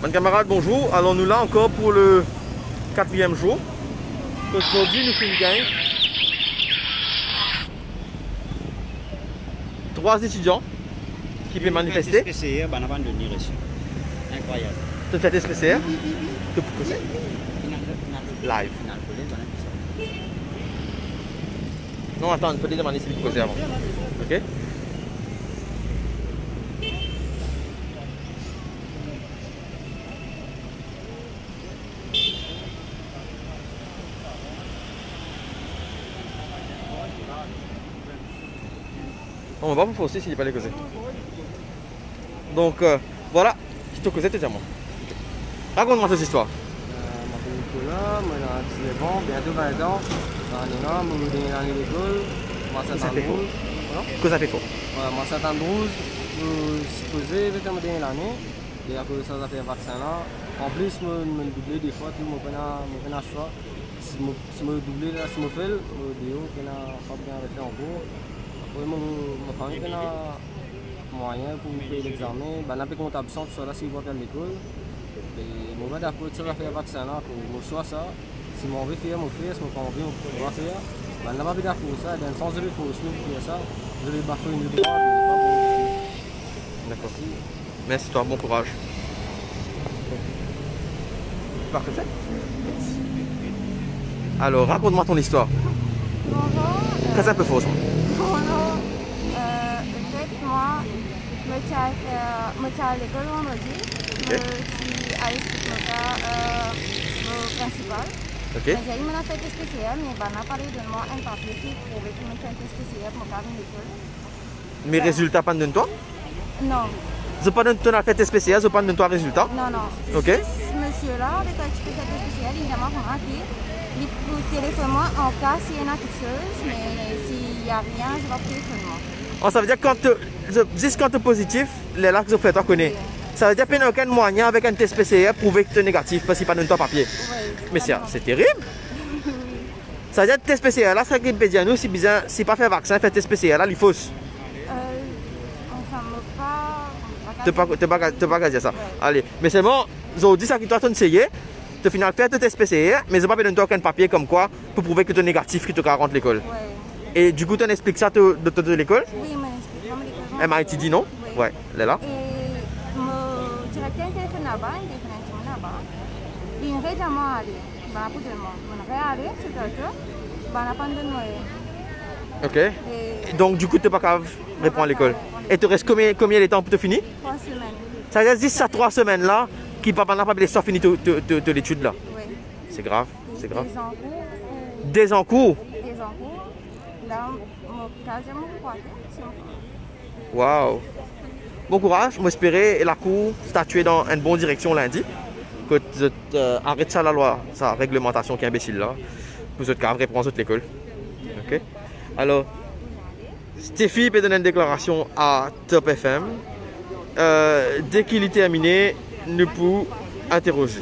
Mes camarades, bonjour. Alors nous là encore pour le 4e jour. Aujourd'hui nous sommes gang. 3 étudiants qui peuvent manifester. PCR, ben avant de venir ici. Incroyable. Tu fais tes PCR? Tu peux poser. Live. Non, attends, il faut demander si tu peux poser avant. Ok? On va pas vous forcer s'il n'est pas les causer. Donc voilà, je te causais, tu moi. Raconte-moi cette histoire. Je m'appelle Nicolas, moi j'ai 19 ans, bientôt 20 ans. J'en ai là, je suis dans l'école. Moi c'est Andrews. Que ça fait quoi? Moi c'est Andrews. Je suis supposé être dans l'année. Et à cause de ça, j'ai fait un vaccin là. En plus, je me double des fois, je me fais un choix. Si je me double, si je me fais, je vais faire en cours. Après, ma famille a moyen pour payer l'examen. Ben, après, quand tu absent, tu seras là s'il va faire l'école. Et je vais d'accord, tu vas faire le vaccin là, pour me choisir ça. Si je veux faire, je vais faire. Si je n'ai pas envie, je vais faire. Ben, là, je vais d'accord ça. Dans le sens de l'effort, si je fais ça, je vais battre une droite. D'accord. Merci, toi, bon courage. Parfait. Alors, raconte-moi ton histoire. Bonjour. Très un peu fausse. Bonjour. En fait, moi, je suis à l'école vendredi. Je suis à l'école principale. Ok. J'ai eu mon affaire spéciale, mais on a parlé de moi un papier qui prouvait que je suis spéciale pour faire l'école. Mes résultats, pas de toi? Non. Je pas de ton affaire spéciale, je pas de toi résultat. Non, non. Ok. Ce monsieur-là, avec l'expérience spéciale, il m'a remarqué. Il peut téléphoner moi en cas s'il y en a quelque chose, mais s'il n'y a rien, je vais téléphoner moi. Oh, ça veut dire que quand tu es positif, les là que je fais, tu connais. Ça veut dire qu'il n'y a aucun moyen avec un test PCR prouver que tu es négatif parce qu'il n'y a pas de ton papier. Oui, Mais c'est terrible. Ça veut dire que le test PCR là, c'est ce qui peut dire nous, si pas faire vaccin, faire test PCR là, il faut. Enfin, Tu ne peux pas dire ça. Allez, mais c'est bon, aujourd'hui, ça qui doit t'enseigner. Tu finis faire test PCR, mais je ne vais pas donner aucun papier comme quoi pour prouver que tu es négatif, que tu rentres l'école. Oui. Et du coup, tu expliques ça de l'école? Oui, mais explique-moi. Elle m'a dit non? Oui. Ouais, elle est là. Et mon directeur téléphone là-bas, il téléphone là-bas. Il me dit à moi aller. Il va pour de moi. Je vais aller, c'est d'accord. Il va pas de moi. Ok. Et donc, du coup, tu n'es pas capable de répondre à l'école. Et tu restes combien de temps pour te finir? 3 semaines. Ça veut dire que ça 3 semaines là, qui n'a pas fini de l'étude là. Oui. C'est grave, c'est grave. Des encours. Des encours? Des encours. Là, mon quasiment croisé. Waouh. Bon courage, moi espérer la cour statuer dans une bonne direction lundi. Que tu arrêtes ça la loi, sa réglementation qui est imbécile là. Pour ce cas, reprendre toute l'école. Ok. Alors, Stéphie peut donner une déclaration à Top FM. Dès qu'il est terminé, nous pouvons interroger.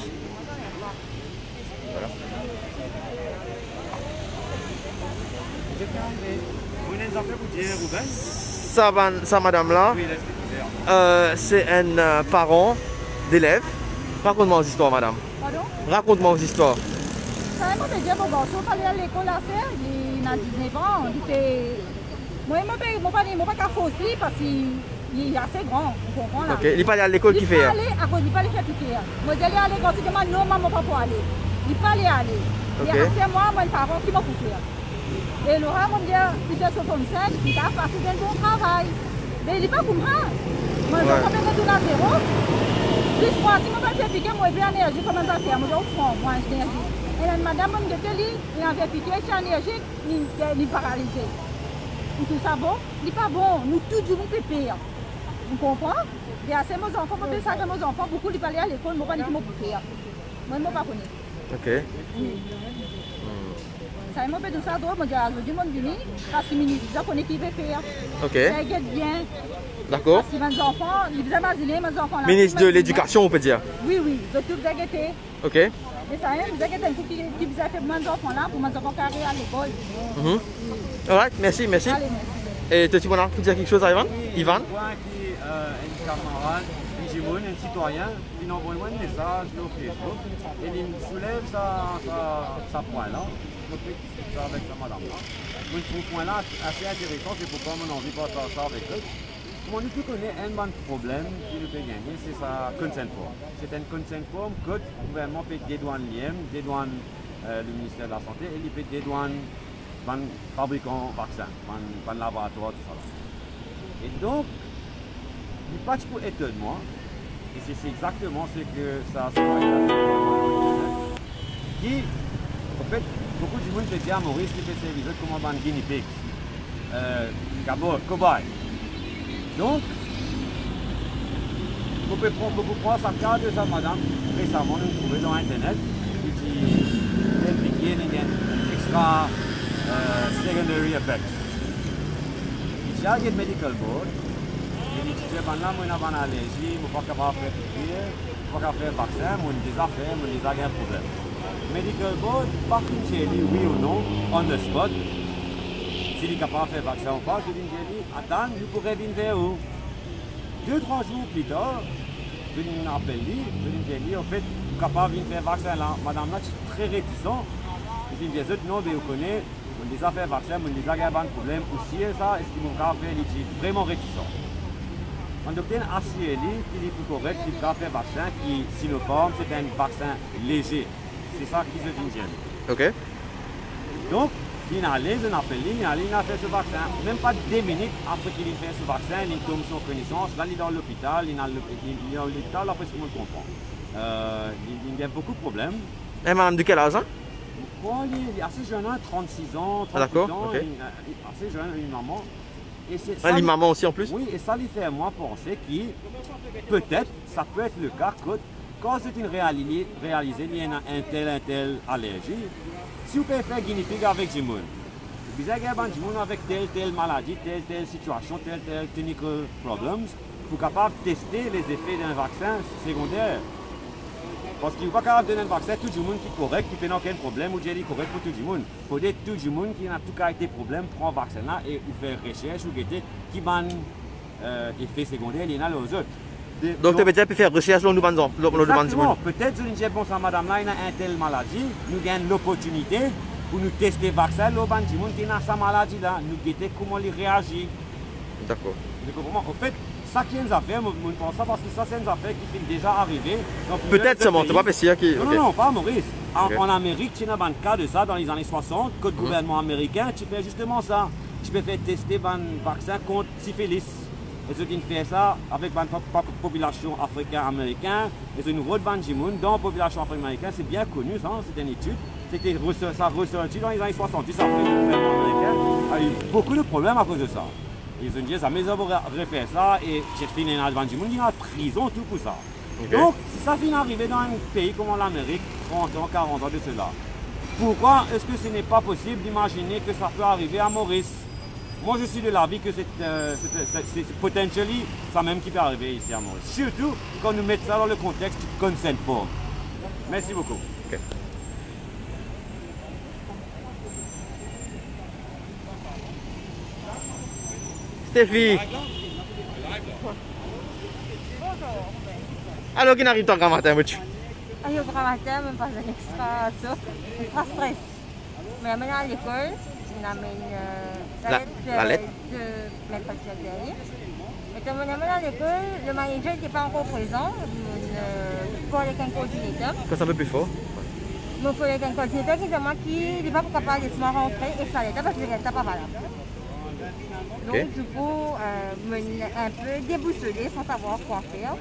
Voilà. Ça madame là, c'est un parent d'élève. Raconte-moi vos histoires, madame. Pardon? Raconte-moi vos histoires. Ça m'a dit mon garçon fallait à l'école à faire, il a 19 ans, il était... Moi, je ne pas qu'à fausser parce qu'il est assez grand, vous comprenez là. Ok, il n'est pas allé à l'école qui fait. Il ne pas aller faire piquer. Moi, je suis allé quand il demande non, maman, pas pour aller. Il ne pas aller. Il y a assez moi, mon parent qui m'a poussé. Et Laura m'a dit, il était sur comme ça, il a passé un bon travail. Mais il n'est pas comme ça. Moi, je vais mettre tout à zéro. Plus moi, si je ne fais piquer, moi, je vais énergie, comment ça faire? Moi, je prends, moi, je énergie. Et la madame me dit, il a fait piquer, je suis énergique, il est paralysé. Et tout ça bon? Il n'est pas bon. Nous, tous, nous pépés. Vous comprenez? Et à ces mes enfants, pour ça que mes enfants, beaucoup, ils allaient à l'école, ils m'ont pas dit qu'ils m'ont poussé. Moi, je ne pas connu. Ok. Ça m'a fait tout ça, moi, je dis, mon vini, parce que je connais qui veut faire. Ok. Ça guette bien. D'accord. Parce que mes enfants, ils faisaient basiner, mes enfants là. Ministre de l'Éducation, on peut dire. Oui, oui, je tout guetté. Ok. Mais ça, vous avez un coup qui vous a fait mes enfants là, pour mes enfants carrés à l'école. Alright, merci, merci. Allez, merci. Et tu peux dire quelque chose à Ivan? Ivan? Moi qui est un camarade, un citoyen, il envoie un message sur Facebook et il soulève sa point-là. Je fais ça avec sa madame-là. Donc, ce point-là assez intéressant, c'est pourquoi on a envie de partager ça avec eux. Comment nous connaissons un bon problème qui nous peut gagner, c'est sa consent form. C'est un consent form que le gouvernement peut dédouaner l'IEM, dédouane le ministère de la Santé et il peut dédouaner les fabricants de vaccins, les laboratoires, tout ça. Et donc, il n'y a pas de étonnement, et c'est exactement ce que ça se qui, en fait, beaucoup de monde peut dire à Maurice, tu fais servir comme un guinea pig, cobaye. Donc, vous pouvez prendre sa carte de sa madame, récemment, nous trouvons dans Internet, qui dit beginning and extra secondary effects. Il y a un medical board, il dit que là, moi, j'ai une allergie, je ne suis pas capable de faire pipi, je ne suis pas capable de faire vaccin, j'ai des affaires, j'ai un problème. Medical board, pas qu'une chérie, oui ou non, on the spot. S'il est capable de faire vaccin ou pas, je dis, attends, vous pourrez venir vers où? 2-3 jours plus tard, je lui appelle, je lui dis, en fait, vous êtes capable de faire vaccin là. Madame là, je suis très réticent. Je lui dis, non, mais vous connaissez, on a déjà fait vaccin, on a déjà un problème. Aussi, ça, est-ce qu'ils m'ont fait, il est vraiment réticent. On obtient assuré qu'il est plus correct, qu'il a fait vaccin, qui Sinopharm, c'est un vaccin léger. C'est ça qui se dit. Ok. Donc, il a allé, il a appelé, il a fait ce vaccin. Même pas 2 minutes après qu'il ait fait ce vaccin, il tombe sur connaissance. Là, il est dans l'hôpital, il est dans l'hôpital, après ce qu'on comprend. Il y a beaucoup de problèmes. Et madame, de quel âge hein? Bon, il est assez jeune, 36 ans, 38 ans, okay. Assez jeune, une maman. Une maman aussi en plus? Oui, et ça lui fait moi penser que peut-être, ça peut être le cas que quand c'est une réalisée, il y a un tel allergie. Si vous pouvez faire guinea pig avec du monde, vous avez avec telle maladie, telle situation, tel clinical problems, vous êtes capable de tester les effets d'un vaccin secondaire. Parce qu'il n'est pas capable de donner un vaccin à tout le monde qui est correct, qui n'a aucun problème, ou qui est correct pour tout le monde. Il faut dire tout le monde qui a tout cas des problèmes, prend le vaccin là et ou faire recherche ou qui a un effet secondaire, il y en a les autres. Donc, tu peux faire recherche dans le demandant. Exactement. Peut-être que je dis, bon, ça, madame là, il a une telle maladie, nous gagnons l'opportunité pour nous tester le vaccin, le monde qui a sa maladie là, nous guetter comment il réagit. D'accord. En fait, ça qui est une affaire, je pense ça parce que ça c'est une affaire qui finit déjà arriver. Peut-être seulement, tu ne vas pas essayer qui. Non, pas Maurice. En Amérique, tu as un cas de ça dans les années 60, que le gouvernement américain, tu fais justement ça. Tu peux faire tester un vaccin contre syphilis. Et ceux qui font ça avec la population africaine-américaine, et c'est une grosse bande de monde dans la population africaine-américaine, c'est bien connu, ça, c'est une étude. Ça ressorti dans les années 70 après le gouvernement américain a eu beaucoup de problèmes à cause de ça. Ils ont dit, ça mais on va refaire ça, et j'ai fini dans la bande de monde, il y a prison, tout pour ça. Okay. Donc, si ça finit d'arriver dans un pays comme l'Amérique, 30 ans, 40 ans de cela, pourquoi est-ce que ce n'est pas possible d'imaginer que ça peut arriver à Maurice? Moi, je suis de l'avis que c'est potentiellement ça même qui peut arriver ici à Maurice. Surtout quand nous mettons ça dans le contexte du consent form. Merci beaucoup. Okay. Stéphie. Alors, qui arrive ton grand matin, monsieur? Au grand matin, je me passe un extra stress. Mais maintenant à l'école, on amène la lettre de mercredi dernier. Et quand on amène à l'école, le manager n'était pas encore présent. Pour les coordinateurs. Quand ça veut plus fort? Mon collègue coordinateur qui dit qu'il n'est pas capable de se rentrer et ça l'était parce que n'était pas valable. Donc du coup, un peu déboussolé sans savoir quoi faire.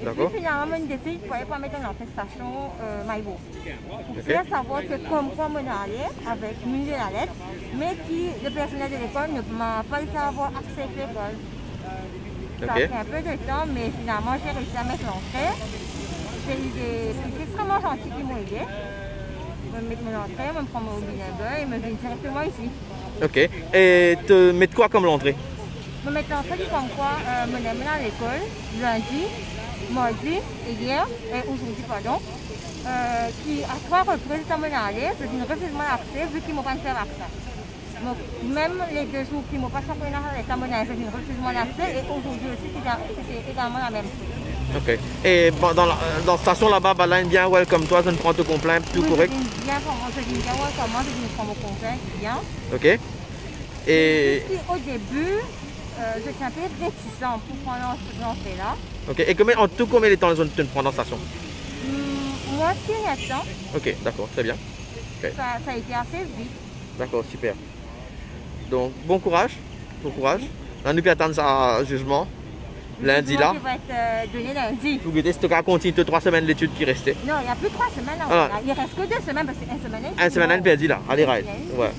Et puis finalement, on décide qu'il ne fallait pas mettre en station Maïbo. Pour faire savoir que comme quoi on est allé avec une de la lettre, mais que le personnel de l'école ne m'a pas laissé avoir accès à l'école. Ça a pris un peu de temps, mais finalement j'ai réussi à mettre l'entrée. J'ai eu des petits extrêmement gentils qui m'ont aidé. Je me mettre mon entrée, je me prends mon bilingue et me viens directement ici. Ok. Et te mettre quoi comme l'entrée? Je me mettre l'entrée comme quoi je me à l'école lundi, mardi et hier, et aujourd'hui, pardon. Qui à 3 reprises, quand je suis allé, je dis refuse-moi l'accès vu qu'ils ne m'ont pas fait l'accès. Donc, même les 2 jours qui ne m'ont pas championnat avec la monnaie, je dis refuse-moi l'accès et aujourd'hui aussi, c'était également la même chose. Ok. Et bon, dans la station là-bas, Balain bien welcome toi, ça ne prend te complaint, tout correct. Bien pour moi, je dis bien welcome, moi je dis prends mon complet, bien. Ok. Et. Au début, je suis un peu réticent pour prendre l'entrée là. Ok. Et en tout combien de temps les zones te prendre dans la station? Moi, c'est récent. Ok, d'accord, très bien. Okay. Ça a été assez vite. D'accord, super. Donc, bon courage. Bon courage. Là, nous peut attendre ça jugement. Lundi là. Qui va être donné lundi. Vous goûtez, si tu as continué 3 semaines d'études qui restaient. Non, il n'y a plus 3 semaines là. Ah. Il reste que 2 semaines parce qu'une semaine. Une semaine, elle perdue là, allez, ride. Ouais.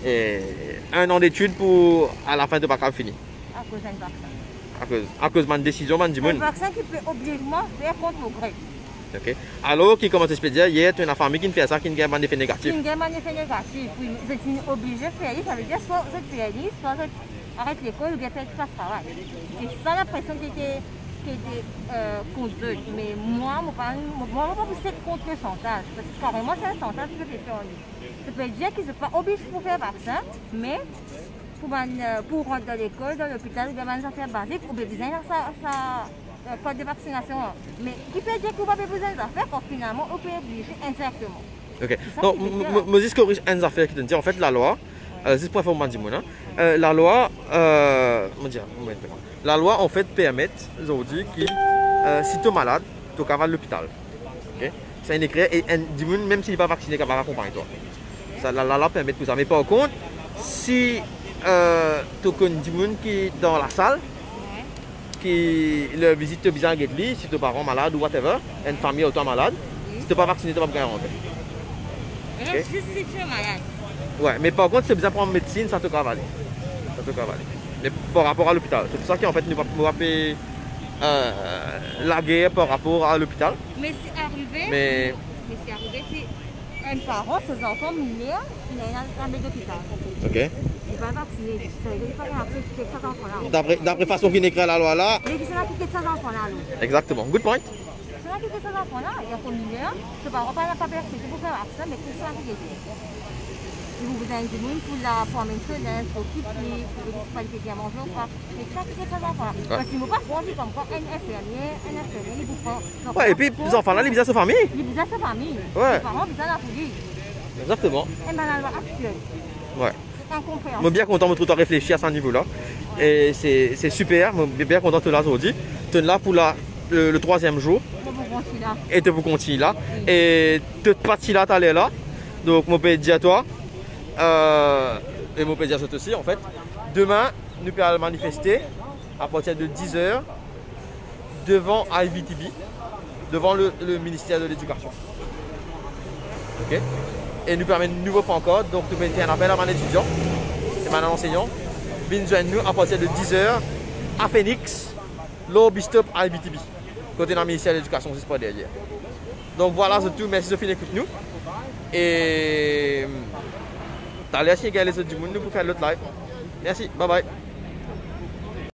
Et 1 an d'études pour à la fin de pas fini. À cause d'un vaccin. À cause de ma décision, man, un vaccin qui peut obligatoirement faire contre le gré. Ok. Alors, qui commence à se dire, hier, tu as une famille qui fait ça, qui a un effet négatif. Qui a un effet négatif, oui. Je suis obligé de faire ça veut dire soit je fais soit je arrête l'école ou bien faire du travail. C'est ça la pression qui était contre eux. Mais moi, je ne vais pas pousser contre le chantage. Parce que carrément, c'est un chantage que je fais en ligne. Je peux dire qu'ils ne sont pas obligés pour faire vaccin, mais pour rentrer dans l'école, dans l'hôpital, ou bien des affaires basiques, ou bien besoin de sa code de vaccination. Mais qui peut dire qu'on n'a pas besoin d'affaires quand finalement on peut obliger indirectement. Ok. Donc, je dis que une affaire qui te dit, en fait, la loi, c'est pour information, la loi, en fait, permet aujourd'hui que si tu es malade, tu vas à l'hôpital. Okay? C'est un écrit et même s'il n'est pas vacciné, il va accompagner toi. Ça, la loi permet tout ça. Mais par contre, si tu connais des gens qui est dans la salle, qui le visite te besoin de lui, si tu es parent malade ou whatever, une famille ou toi malade, si tu n'es pas vacciné, tu ne vas pas rentrer. Okay? Juste si tu es malade. Ouais, mais par contre, si tu as besoin de prendre médecine, ça te cavale. Ça te cavale. Mais par rapport à l'hôpital, c'est pour ça qu'en fait, nous va payer la guerre par rapport à l'hôpital. Mais c'est arrivé. C'est arrivé, c'est un parent, ses enfants mineurs, il a un l'hôpital. Ok. Il va vacciner. Ça veut dire qu'il va vacciner ces enfants-là. D'après la façon qu'il écrit la loi là. Il y a ces enfants-là. Exactement. Good point. C'est là qui fait ces enfants-là. Il y a des mineurs, ce parent n'a pas perçu pour faire vaccin, mais c'est ça qui est. Vous avez du monde pour la former une semaine, pour occuper, pour vous disqualifier bien manger ou pas. Mais ça qui fait ces enfants-là. Parce qu'il ne faut pas prendre comme quoi un infirmier, il ne faut pas. Ouais, et puis les enfants-là, ils visent sa famille. Ils visent sa famille. Ouais. Les parents visent la folie. Exactement. Et bien la loi actuelle. Ouais. C'est incompréhensible. Je suis bien content de te réfléchir à ce niveau-là. Et c'est super. Je suis bien content de te là aujourd'hui. Tu es là pour le 3e jour. Et tu peux continuer là. Et tu es parti là, tu allais là. Donc, je peux dire à toi. Et je peux dire ça aussi en fait. Demain, nous pouvons manifester à partir de 10h devant IVTB, devant le ministère de l'Éducation. Ok. Et nous permet de nouveau pas encore. Donc, nous pouvons faire un appel à mon étudiant et mon enseignant. Venez joindre nous à partir de 10h à Phoenix, l'Obistop IVTB, côté dans le ministère de l'Éducation, c'est pas derrière. Donc voilà, c'est tout. Merci Sophie d'écouter nous. Et t'as l'air si les autres du monde pour faire l'autre live. Merci, bye bye.